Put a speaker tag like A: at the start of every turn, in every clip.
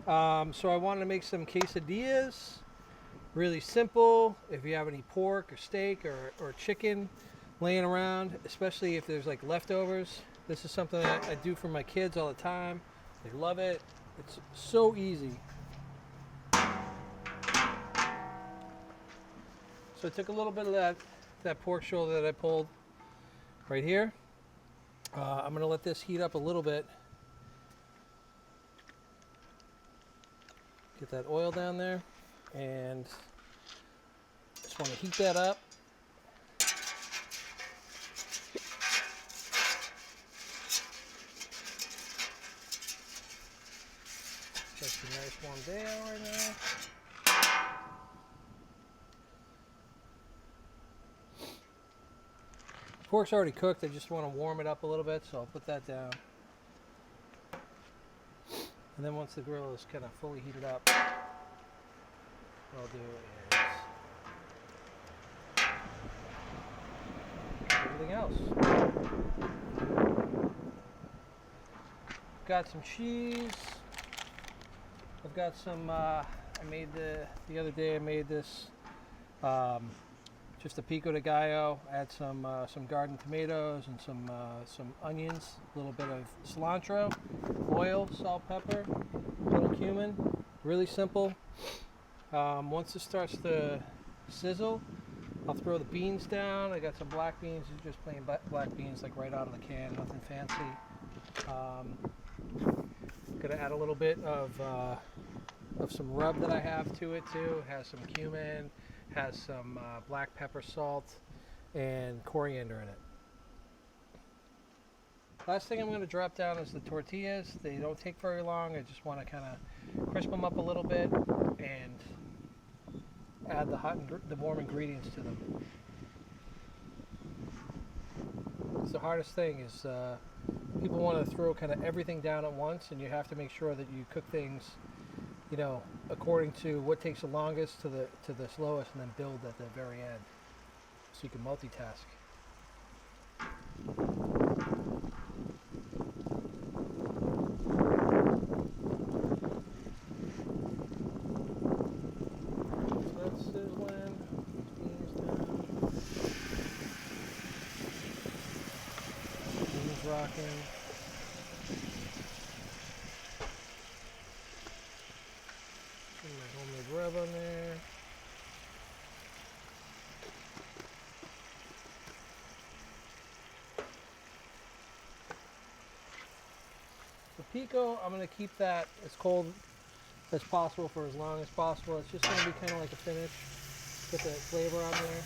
A: So I wanted to make some quesadillas. Really simple. If you have any pork or steak or chicken laying around, especially if there's like leftovers, this is something that I do for my kids all the time. They love it. It's so easy. So I took a little bit of that pork shoulder that I pulled right here. I'm going to let this heat up a little bit. Get that oil down there, and just want to heat that up. That's a nice warm day out right now. Pork's already cooked. I just want to warm it up a little bit, so I'll put that down. And then once the grill is kind of fully heated up, what I'll do is everything else. Got some cheese. I've got some. I made the other day. I made this. Just a pico de gallo. Add some garden tomatoes and some onions, a little bit of cilantro, oil, salt, pepper, a little cumin. Really simple. Once it starts to sizzle, I'll throw the beans down. I got some black beans, just plain black beans, like right out of the can, nothing fancy. Gonna add a little bit of some rub that I have to it too. It has some cumin, has some black pepper, salt, and coriander in it. Last thing I'm going to drop down is the tortillas. They don't take very long. I just want to kind of crisp them up a little bit and add the warm ingredients to them. It's the hardest thing is people want to throw kind of everything down at once, and you have to make sure that you cook things, you know, according to what takes the longest to the slowest, and then build at the very end, so you can multitask. So that's sizzling. Beans down. Beans rocking. My homemade rub on there. The pico, I'm going to keep that as cold as possible for as long as possible. It's just going to be kind of like a finish. Get the flavor on there.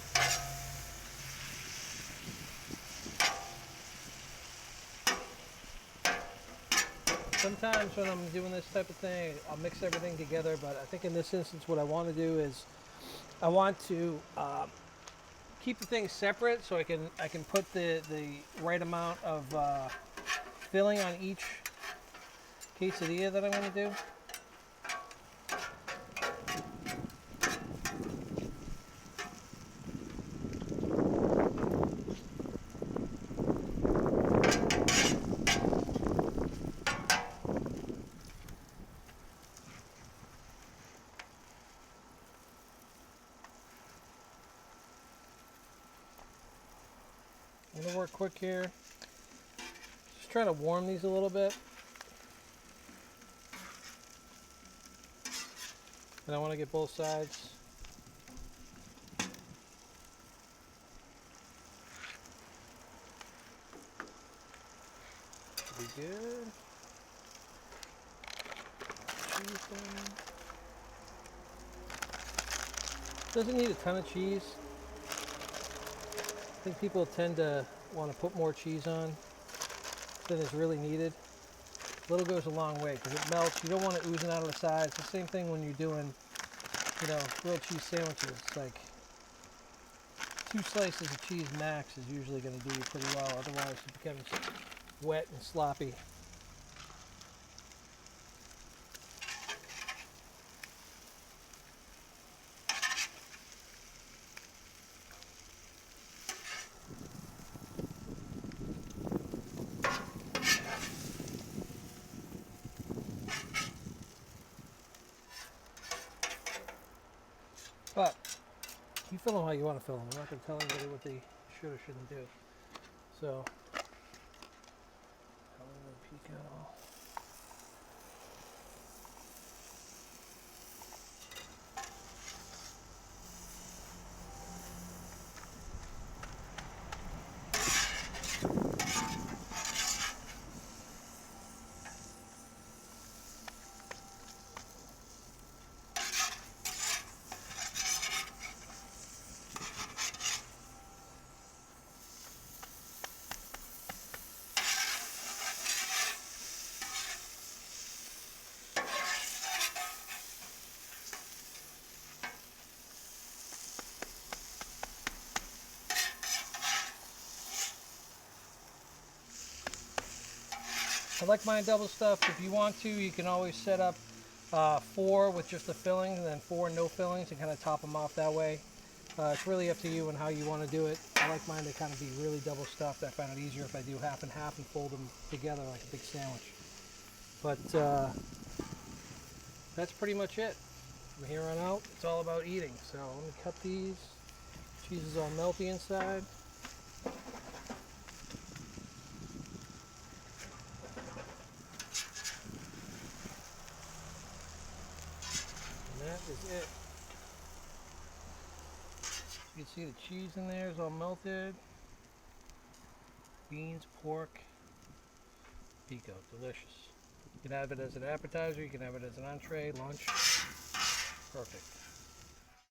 A: Sometimes when I'm doing this type of thing, I'll mix everything together, but I think in this instance what I want to do is I want to keep the things separate so I can put the right amount of filling on each quesadilla that I'm going to do. I'm going to work quick here. Just trying to warm these a little bit. And I want to get both sides. Should be good. Cheese down. Doesn't need a ton of cheese. I think people tend to want to put more cheese on than is really needed. Little goes a long way because it melts. You don't want it oozing out of the sides. The same thing when you're doing, you know, grilled cheese sandwiches. It's like 2 slices of cheese max is usually going to do you pretty well. Otherwise, it becomes wet and sloppy. You fill them how you want to fill them. I'm not going to tell anybody what they should or shouldn't do. So, pico. I like mine double stuffed. If you want to, you can always set up 4 with just the filling and then 4 no fillings and kind of top them off that way. It's really up to you and how you want to do it. I like mine to kind of be really double stuffed. I find it easier if I do half and half and fold them together like a big sandwich. But that's pretty much it. From here on out, it's all about eating. So let me cut these. Cheese is all melty inside. And that is it. You can see the cheese in there is all melted. Beans, pork, pico, delicious. You can have it as an appetizer, you can have it as an entree, lunch. Perfect.